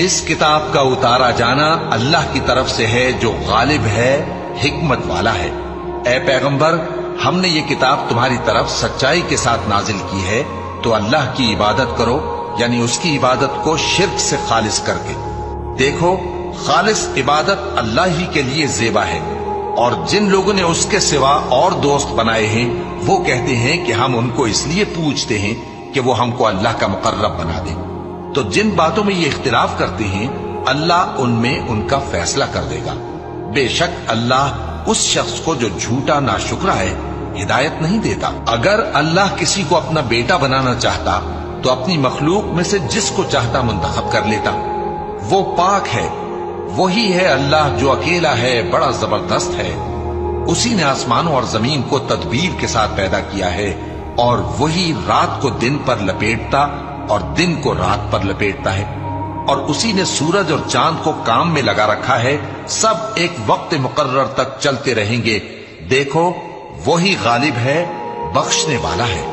اس کتاب کا اتارا جانا اللہ کی طرف سے ہے جو غالب ہے، حکمت والا ہے۔ اے پیغمبر، ہم نے یہ کتاب تمہاری طرف سچائی کے ساتھ نازل کی ہے، تو اللہ کی عبادت کرو، یعنی اس کی عبادت کو شرک سے خالص کر کے۔ دیکھو، خالص عبادت اللہ ہی کے لیے زیبا ہے، اور جن لوگوں نے اس کے سوا اور دوست بنائے ہیں وہ کہتے ہیں کہ ہم ان کو اس لیے پوچھتے ہیں کہ وہ ہم کو اللہ کا مقرب بنا دے۔ تو جن باتوں میں یہ اختلاف کرتے ہیں اللہ ان میں ان کا فیصلہ کر دے گا۔ بے شک اللہ اس شخص کو جو جھوٹا ناشکرا ہے ہدایت نہیں دیتا۔ اگر اللہ کسی کو اپنا بیٹا بنانا چاہتا تو اپنی مخلوق میں سے جس کو چاہتا منتخب کر لیتا۔ وہ پاک ہے، وہی ہے اللہ جو اکیلا ہے، بڑا زبردست ہے۔ اسی نے آسمانوں اور زمین کو تدبیر کے ساتھ پیدا کیا ہے، اور وہی رات کو دن پر لپیٹتا اور دن کو رات پر لپیٹتا ہے، اور اسی نے سورج اور چاند کو کام میں لگا رکھا ہے، سب ایک وقت مقرر تک چلتے رہیں گے۔ دیکھو، وہی غالب ہے، بخشنے والا ہے۔